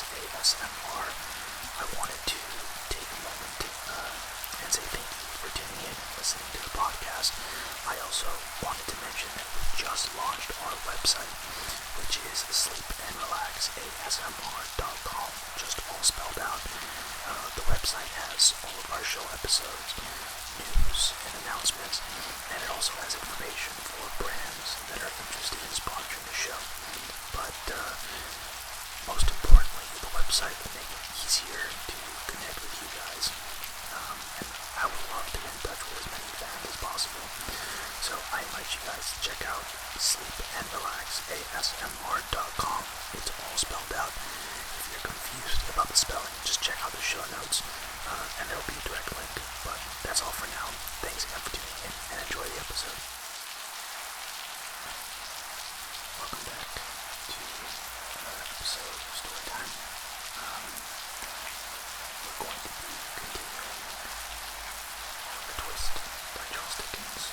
ASMR. I wanted to take a moment and say thank you for tuning in and listening to the podcast. I also wanted to mention that we just launched our website, which is sleepandrelaxasmr.com, just all spelled out. The website has all of our show episodes, news and announcements, and it also has information for brands that are interested in sponsoring the show. But most importantly, the website will make it easier to connect with you guys, and I would love to get in touch with as many fans as possible. So I invite you guys to check out sleepandrelaxasmr.com. It's all spelled out. If you're confused about the spelling, just check out the show notes, and there'll be a direct link. But that's all for now. Thanks again for tuning in, and enjoy the episode. Welcome back to another episode of Storytime. We're going to be continuing The Twist by Charles Dickens.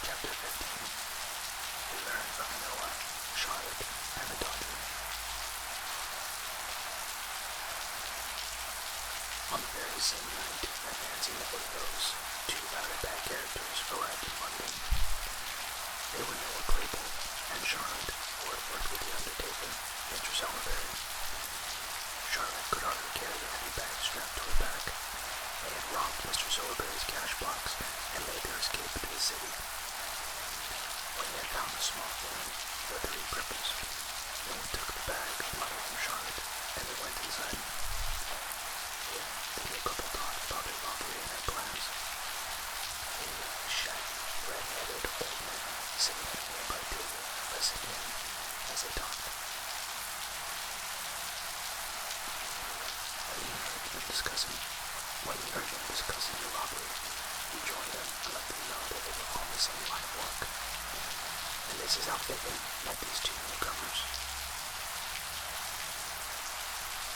Chapter 15. We learn from Noah, Charlotte, and the daughter. On the very same night that Nancy met with Rose, two rather bad characters arrived in London. They were Noah Claypole and Charlotte, who had worked with the undertaker, Mr. Sowerberry. Charlotte could hardly carry the heavy bag strapped to her back. They had robbed Mr. Sowerberry's cash box and made their escape to the city. When they had found the small room, the three cripples, Noah took the bag of money from Charlotte, and they went inside. Here, the new couple talked about their robbery and their plans. A shaggy, red-headed old man sitting at a nearby table listened in as they talked. When we heard them discussing the robbery, we joined them and let them know that they were on the same line of work. And this is how Fagin met these two newcomers.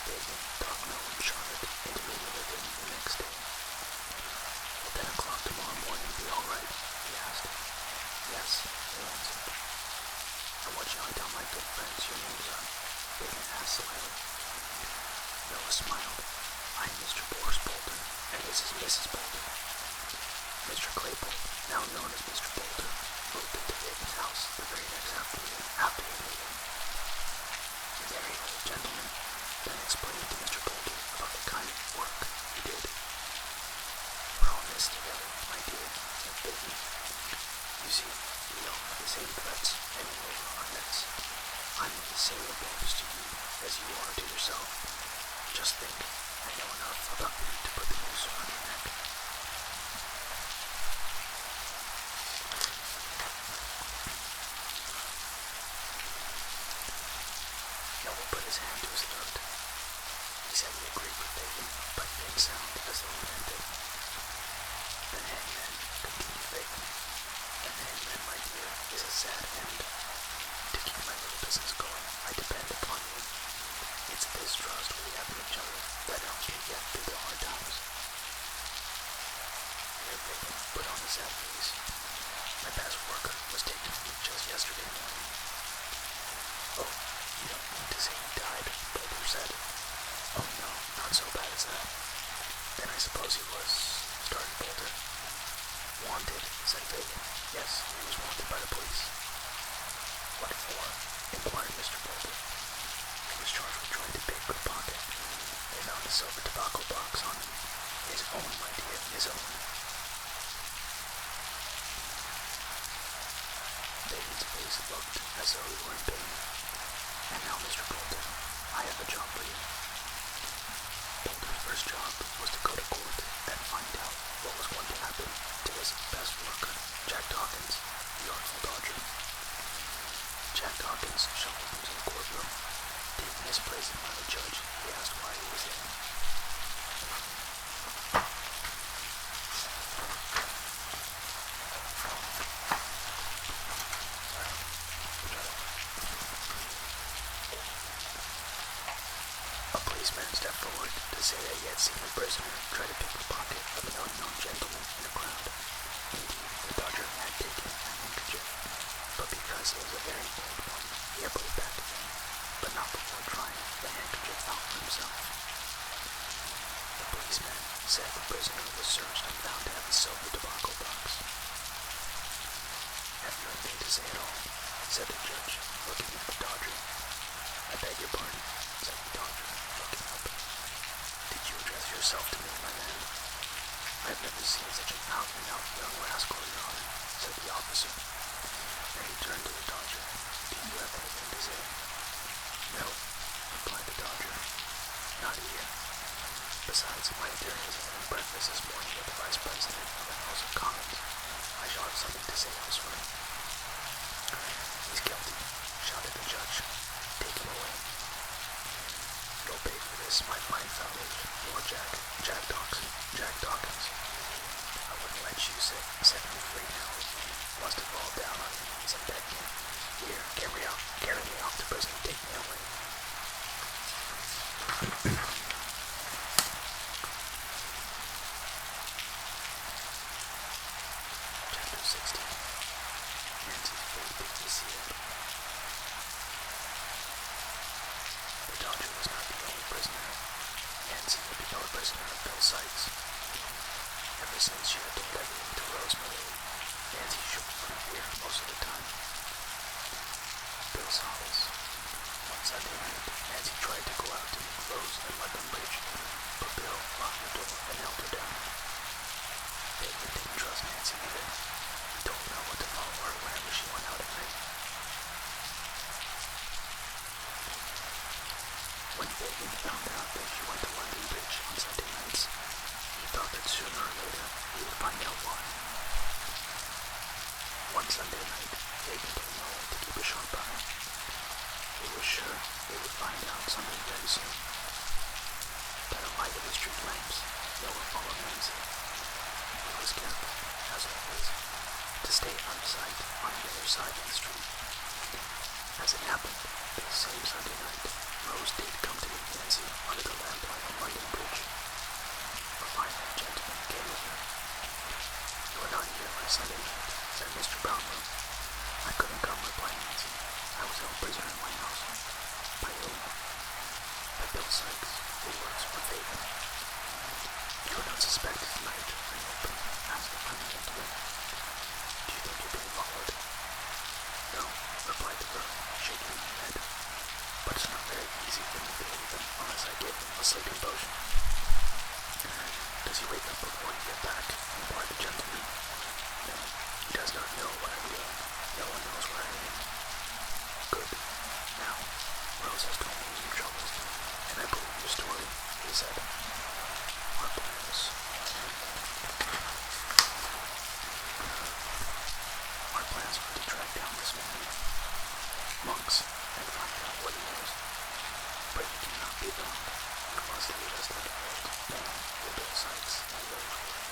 Fagin talked Noah and Charlotte into meeting with him the next day. Will 10 o'clock tomorrow morning be all right? He asked. Yes, they answered. And what shall I tell my good friends your names are? Fagin asked slyly. Noah smiled. I'm Mr. Boris Bolter, and this is Mrs. Bolter. Mr. Claypole, now known as Mr. Bolter, moved into Fagin's house the very next afternoon after the meeting. The merry old gentleman then explained to Mr. Bolter about the kind of work he did. We're all in this together, my dear, said Fagin. You see, we all have the same threats hanging over our necks. I'm of the same importance to you as you are to yourself. Just think, I know enough about you to put the noose around your neck. Noah put his hand to his throat. He said he agreed with Fagin, but it didn't sound as though he meant it. Then hangman, continued Fagin. An hangman, my dear, is a sad end. To keep my little business going, I depend upon you. It's this trust we have in each other that helps me get through the hard times. Here Fagin put on a sad face. My best worker was taken from me just yesterday morning. Oh, you don't mean to say he died, Bolter said. Oh no, not so bad as that. Then I suppose he was, started Bolter. Wanted, said Fagin. Yes, he was wanted by the police. What for? Inquired Mr. Bolter. He was charged with trying to pickpocket. They found a silver tobacco box on him. His own, my dear, his own. Fagin's face looked as though he were in pain. And now, Mr. Bolter, I have a job for you. Bolter's first job was to go to court and find out what was going to happen to his best worker, Jack Dawkins, the artful dodger. Jack Dawkins shuffled into the courtroom. Taking his place in front of the judge, he asked why he was there. A policeman stepped forward to say that he had seen a prisoner try to pick the pocket of an unknown gentleman in a crowd. Indeed, the Dodger had taken a handkerchief, but because it was a very old one, he had put it back again, but not before trying the handkerchief out for himself. The policeman said the prisoner was searched and found to have a silver tobacco box. "Have you anything to say at all?" said the judge, looking at the Dodger. "I beg your pardon," said the Dodger, looking up. "Did you address yourself to me, my man?" "I have never seen such an out-and-out young rascal, Your Honor," said the officer. Then he turned to the Dodger. "Do you have anything to say?" "No," replied the Dodger. "Not here. Besides, my attorney is having breakfast this morning with the Vice President of the House of Commons. I shall have something to say elsewhere." "He's guilty," shouted the judge. "Take him away." "You'll pay for this, my fine fellows, Lord Jack Dawkins. I wouldn't let you set me free now if you was to fall down on your knees and beg me. Here, carry me off to prison and take me away." Chapter 16. Nancy's Faith is Sealed. The Dodger was not the only prisoner. Nancy had become a prisoner of Bill Sykes. Ever since she had told everything to Rosemary, Nancy shook from fear most of the time. Bill saw this. One Sunday night, Nancy tried to go out to meet Rose at London Bridge, but Bill locked the door and held her down. Fagin didn't trust Nancy either. He told her what to follow her whenever she went out at night. When Fagin found out that she went to London Bridge on Sunday nights, he thought that sooner or later he would find out why. One Sunday night, Fagin told Noel to keep a sharp eye. He was sure they would find out something very soon. By the light of the street lamps, Noel followed Nancy. He was careful, as always, to stay out of sight on the other side of the street. As it happened, the same Sunday night, Rose did come to meet Nancy under the lamplight on London Bridge. A fine old gentleman came with her. "You were not here last Sunday night," said Mr. Brownlow. "I couldn't come," replied Nancy. "I was held prisoner in my house." "By whom?" "By Bill Sykes, who works for Fagin." "You are not suspected tonight, I hope?" asked the funny gentleman. "Do you think you're being followed?" "No," replied the girl, shaking her head. "But it's not very easy for me to leave him unless I give him a sleeping potion." "Does he wake up before you get back?" inquired the gentleman. "No, he does not know what I'm doing. No one knows where I am." "Good. Now, Rose has told me your troubles, and I believe your story," he said. "Our plans are to track down this man, Monks, and find out what he knows. But you cannot be found. You must lead us like an old man to Bill Sykes and live for him."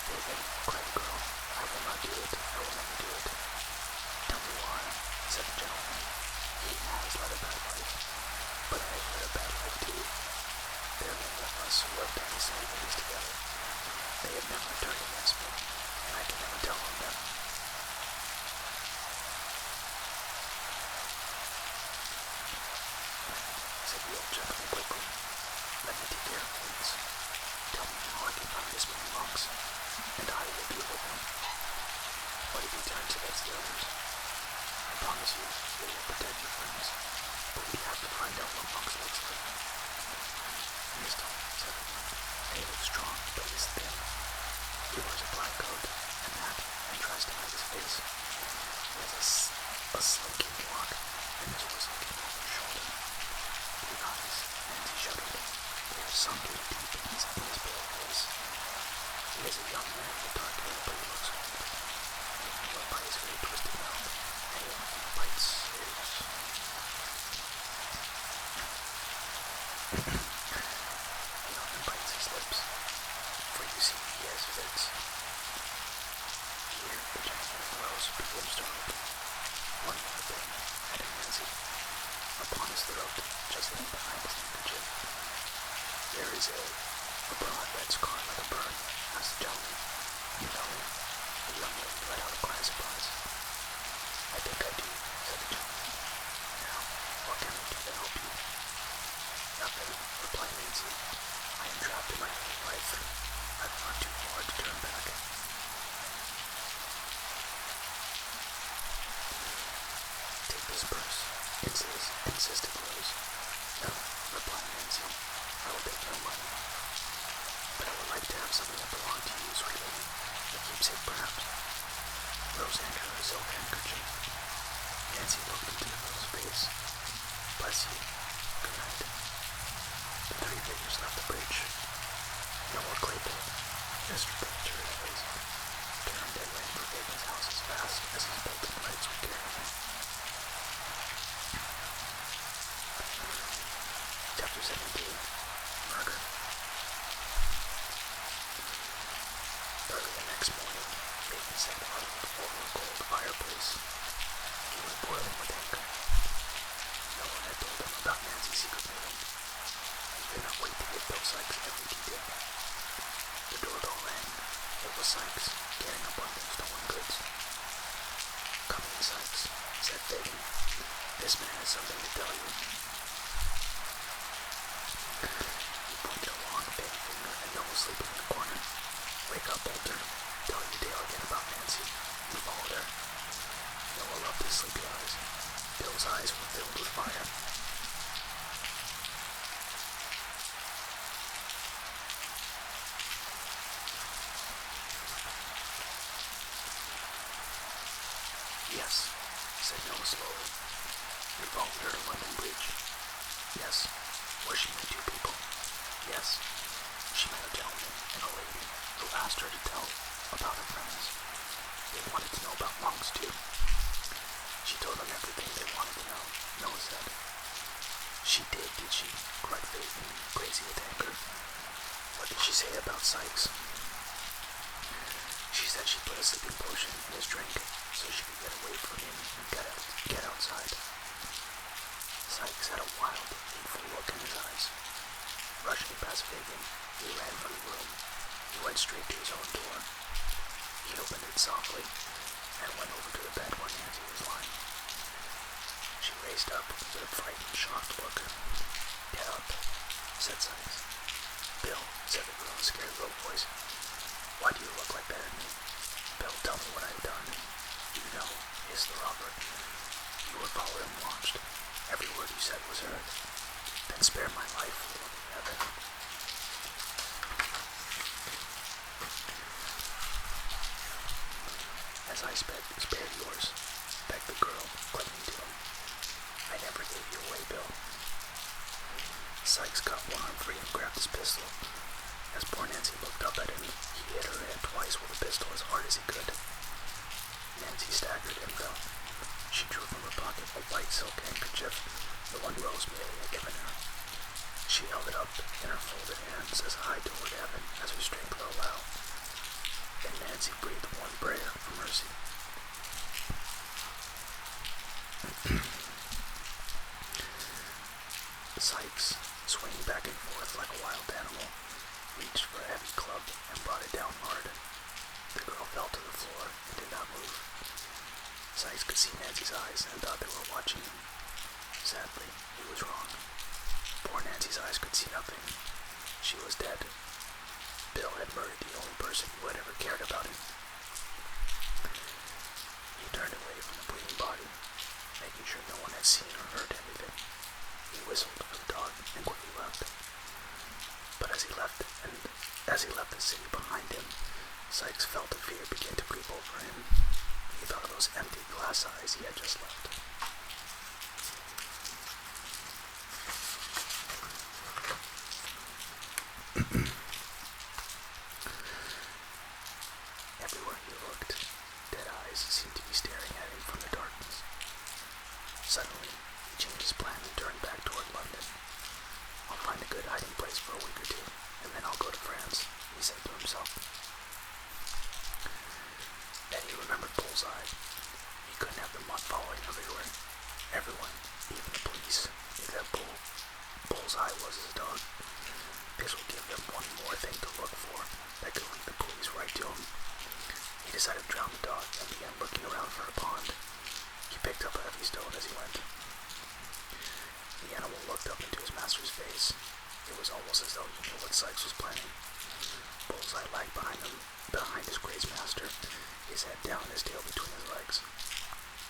"Fagin," cried the girl, "I will not do it. I will never do it." "Tell me why," said the gentleman. "He has led a bad life, but I have led a bad life too. There are many of us who have done the same things together. They have never turned against me, and I can never tell on them." Said the old gentleman quickly. "Let me take care of things. Tell me how I can find this man Monks, and I will be with him. What if he turns against the others? I promise you we will protect your friends, but we have to find out what Monks looks like." "He is tall," said the man, "and he looks strong, but he's thin. He wears a black coat and hat and tries to hide his face. He has a slinking walk, and his horse looking over his shoulder. Blue eyes," Nancy shuddered. "They are sunken deep in his pale face. He is a young man with dark hair, but he looks old. You know by his very twisted mouth, and he often bites his..." "He often bites his lips, for you see he has fits." Here the gentleman rose, became startled. "One more thing," added Nancy. his throat, just laying behind his handkerchief. There is a broad red scar like a burn, asked the gentleman. You know him? The young lady let out a cry of surprise. I think I do, said the gentleman. Now, what can I do to help you? Nothing, replied Nancy. I am trapped in my own life. I've gone too far to turn back. Take this purse, insisted Rose. No, replied Nancy. I will take no money. But I would like to have something that belonged to you, sweet lady. A keepsake, perhaps. Rose handed her a silk handkerchief. Nancy looked into the girl's face. Bless you. Good night. The three figures left the bridge. Noah Claypool, Mr. Picture, turned and ran for Fagan's house as fast as his bolting legs would carry him. Chapter 17. Murder. Early the next morning, Fagan sat huddled over a cold fireplace. He was boiling with anger. No one had told him about Nancy's secret meeting. He could not wait to give Bill Sykes every detail. The doorbell rang. It was Sykes, carrying a bundle of stolen goods. Come in, Sykes, said Fagan. This man has something to tell you. He pointed a long, bent finger at Noah sleeping in the corner. Wake up, Bolter. Tell your tale again about Nancy. You followed her. Noah loved his sleepy eyes. Bill's eyes were filled with fire. Yes, said Noah slowly. You followed her to London Bridge. Yes. Where she met two people. Yes. She met a gentleman and a lady who asked her to tell about her friends. They wanted to know about monks, too. She told them everything they wanted to know, Noah said. She did she? Cried Fagan, crazy with anger. What did she say about Sykes? She said she put a sleeping potion in his drink so she could get away from him and get outside. Sykes had a wild, hateful look in his eyes. Rushing past Fagan, he ran from the room. He went straight to his own door. He opened it softly and went over to the bed where Nancy was lying. She raised up with a frightened, shocked look. Get up, said Sykes. Bill, said the girl in a scared low voice. Why do you look like that at me? Bill, tell me what I've done. You know, hissed the robber. You were followed and watched. Every word you said was heard. Then spare my life, Lord in heaven. As I spared yours, begged the girl, clinging to him. I never gave you away, Bill. Sykes got one arm free and grabbed his pistol. As poor Nancy looked up at him, he hit her head twice with the pistol as hard as he could. Nancy staggered him, though. She drew from her pocket a white silk handkerchief, the one Rosemary had given her. She held it up in her folded hands as high toward heaven as her strength would allow. Then Nancy breathed one prayer for mercy. Sykes, swinging back and forth like a wild animal, reached for a heavy club and brought it down hard. The girl fell to the floor and did not move. Sykes could see Nancy's eyes and thought they were watching him. Sadly, he was wrong. Poor Nancy's eyes could see nothing. She was dead. Bill had murdered the only person who had ever cared about him. He turned away from the bleeding body, making sure no one had seen or heard anything. He whistled for the dog and quickly left. But as he left the city behind him, Sykes felt the fear begin to creep over him. He thought of those empty glass eyes he had just left. Everywhere he looked, dead eyes seemed to be staring at him from the darkness. Suddenly, he changed his plan and turned back toward London. I'll find a good hiding place for a week or two, and then I'll go to France, he said to himself. Then he remembered Bullseye. He couldn't have the mob following everywhere. Everyone, even the police, knew that Bullseye was his dog. This will give them one more thing to look for that could lead the police right to him. He decided to drown the dog and began looking around for a pond. He picked up a heavy stone as he went. The animal looked up into his master's face. It was almost as though he knew what Sykes was planning. Bullseye lagged behind his grazed master, his head down, his tail between his legs.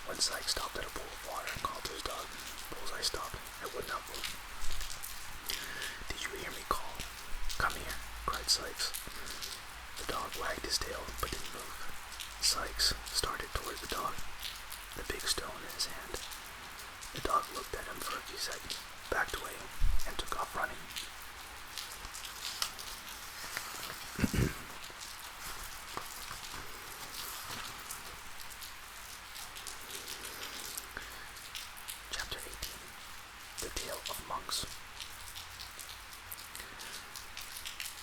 When Sykes stopped at a pool of water and called to his dog, Bullseye stopped and would not move. "Did you hear me call? Come here," cried Sykes. The dog wagged his tail but didn't move. Sykes started towards the dog, the big stone in his hand. The dog looked at him for a few seconds, backed away, and took off running. Chapter 18. The Tale of Monks.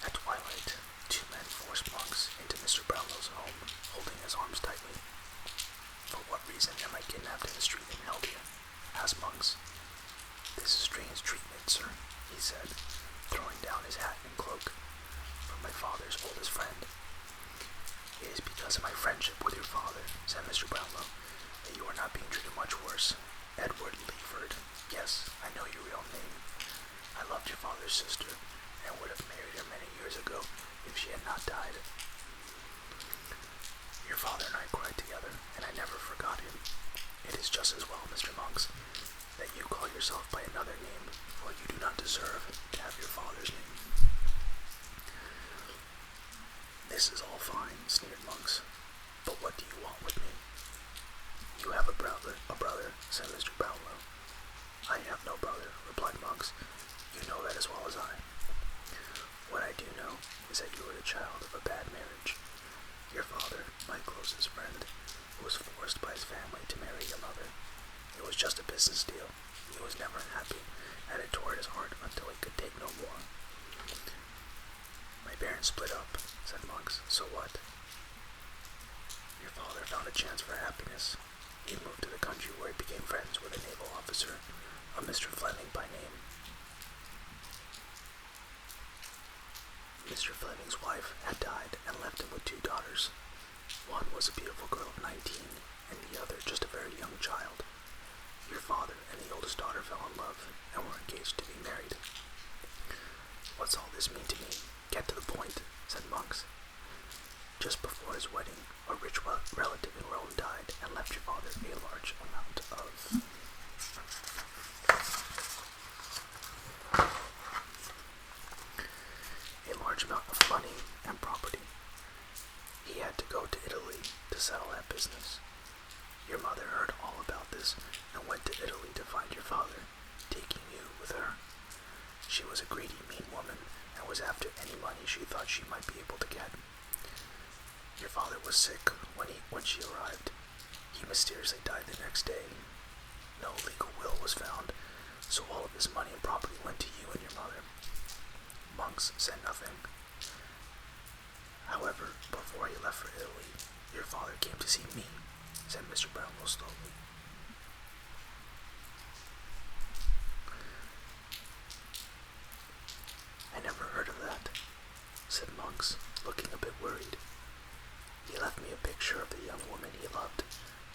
At twilight, two men forced Monks into Mr. Brownlow's home, holding his arms tightly. "For what reason am I kidnapped in the street and held here?" asked Monks. "This is strange treatment, sir," he said, throwing down his hat and cloak. "From my father's oldest friend." "It is because of my friendship with your father," said Mr. Brownlow, "that you are not being treated much worse. Edward Leeford. Yes, I know your real name. I loved your father's sister, and would have married her many years ago if she had not died. Your father and I cried together, and I never forgot him. It is just as well, Mr. Monks, that you call yourself by another name, for you do not deserve to have your father's name." "This is all fine," sneered Monks, "but what do you want with me?" "You have a brother, said Mr. Brownlow. "I have no brother," replied Monks. "You know that as well as I. What I do know is that you were the child of a bad marriage. Your father, my closest friend, was forced by his family to marry your mother. It was just a business deal. He was never happy, and it tore at his heart until he could take no more." "My parents split up," said Monks. "So what?" "Your father found a chance for happiness. He moved to the country where he became friends with a naval officer, a Mr. Fleming by name. Mr. Fleming's wife had died and left him with two daughters. One was a beautiful girl of 19, and the other just a very young child. Your father and the oldest daughter fell in love and were engaged to be married." "What's all this mean to me? Get to the point," said Monks. "Just before his wedding, a rich relative in Rome died and left your father a large amount of money and property. He had to go to Italy to settle that business. Your mother heard all about this and went to Italy to find your father, taking you with her. She was a greedy, mean woman and was after any money she thought she might be able to get. Your father was sick when she arrived. He mysteriously died the next day. No legal will was found, so all of his money and property went to you and your mother." Monks said nothing. "However, before he left for Italy, your father came to see me," said Mr. Brownlow slowly. "I never heard of that," said Monks, looking a bit worried. "He left me a picture of the young woman he loved,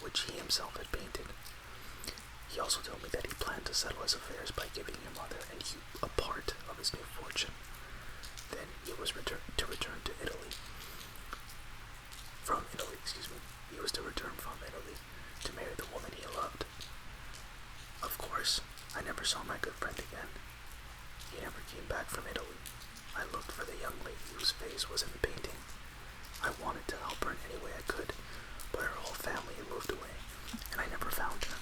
which he himself had painted. He also told me that he planned to settle his affairs by giving your mother and you a part of his new fortune. Then he was to return to Italy. He was to return from Italy to marry the woman he loved. Of course, I never saw my good friend again. He never came back from Italy. I looked for the young lady whose face was in the painting. I wanted to help her in any way I could, but her whole family had moved away, and I never found her."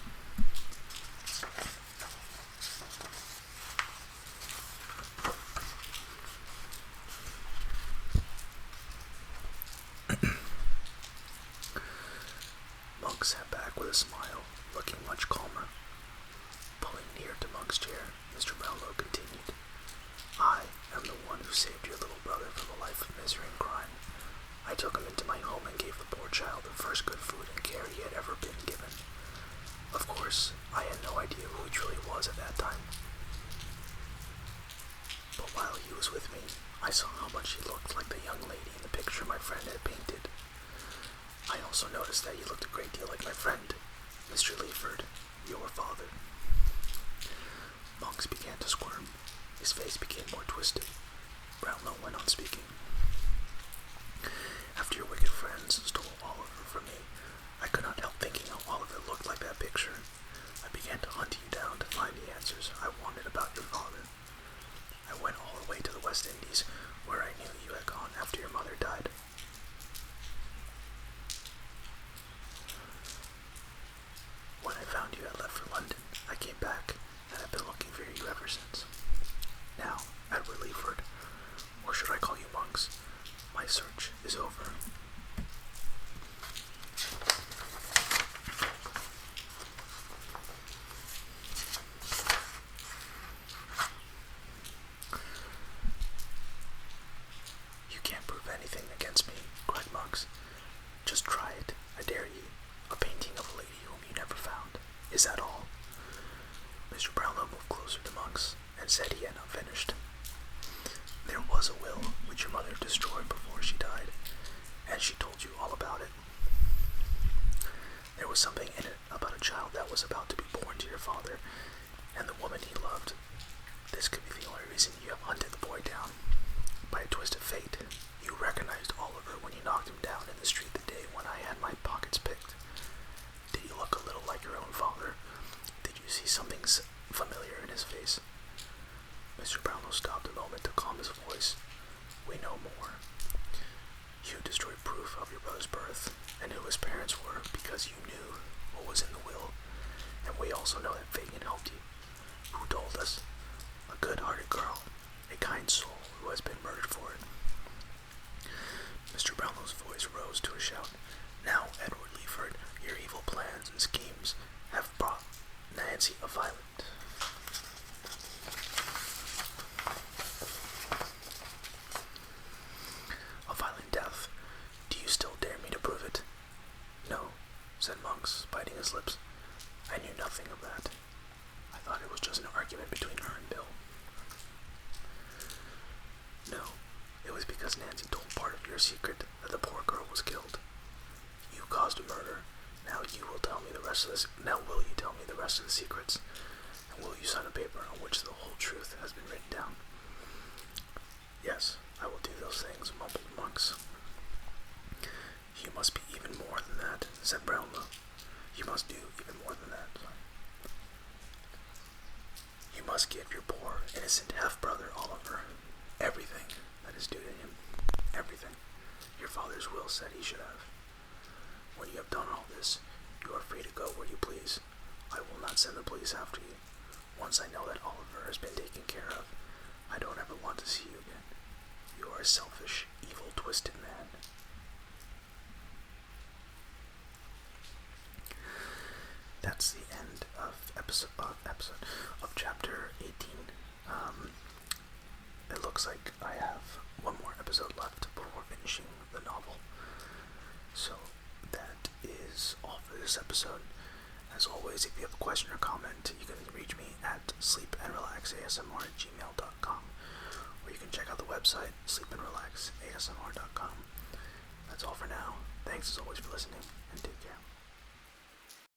Monk sat back with a smile, looking much calmer. Pulling near to Monk's chair, Mr. Brownlow continued, "I am the one who saved your little brother from a life of misery and crime. I took him into my home and gave the poor child the first good food and care he had ever been given. Of course, I had no idea who he truly was at that time. was with me, I saw how much she looked like the young lady in the picture my friend had painted. I also noticed that he looked a great deal like my friend, Mr. Leaford, your father. Monks began to squirm. His face became more twisted. Brownlow went on speaking. After your wicked friends stole Oliver from me, I could not help thinking how Oliver looked like that picture. I began to hunt you down to find the answers I wanted about your father. I went all the way to the West Indies, where I knew you had gone after your mother died. When I found you had left for London, I came back, and I've been looking for you ever since. Now, Edward Leaford, or should I call you Monks, my search is over. You can't prove anything against me, cried Monks. Just try it, I dare you. A painting of a lady whom you never found. Is that all? Mr. Brownlow moved closer to Monks and said he had not finished. There was a will which your mother destroyed before she died, and she told you all about it. There was something in it about a child that was about to be born to your father and the woman he loved. This could be the only reason you have hunted the boy down. By a twist of fate, you recognized Oliver when you knocked him down in the street the day when I had my pockets picked. Did he look a little like your own father? Did you see something familiar in his face? Mr. Brownlow stopped a moment to calm his voice. We know more. You destroyed proof of your brother's birth and who his parents were because you knew what was in the will, and we also know that Fagin helped you. Who told us? A good-hearted girl, a kind soul who has been murdered for it. Mr. Brownlow's voice rose to a shout. Now, Edward Leaford, your evil plans and schemes have brought Nancy a violent death. Do you still dare me to prove it? No, said Monks, biting his lips. I knew nothing of that. I thought it was just an argument between her and Bill. No, it was because Nancy told part of your secret that the poor girl was killed. You caused a murder. Now will you tell me the rest of the secrets? And will you sign a paper on which the whole truth has been written down? Yes, I will do those things, mumbled Monks. You must be even more than that, said Brownlow. You must do even more than that. You must give your poor, innocent half-brother Oliver everything that is due to him. Everything your father's will said he should have. When you have done all this, you are free to go where you please. I will not send the police after you. Once I know that Oliver has been taken care of, I don't ever want to see you again. You are a selfish, evil, twisted man. That's the end of chapter 18. It looks like I have one more episode left before finishing the novel. So that is all for this episode. As always, if you have a question or comment, you can reach me at sleepandrelaxasmr@gmail.com, or you can check out the website sleepandrelaxasmr.com. That's all for now. Thanks as always for listening, and take care.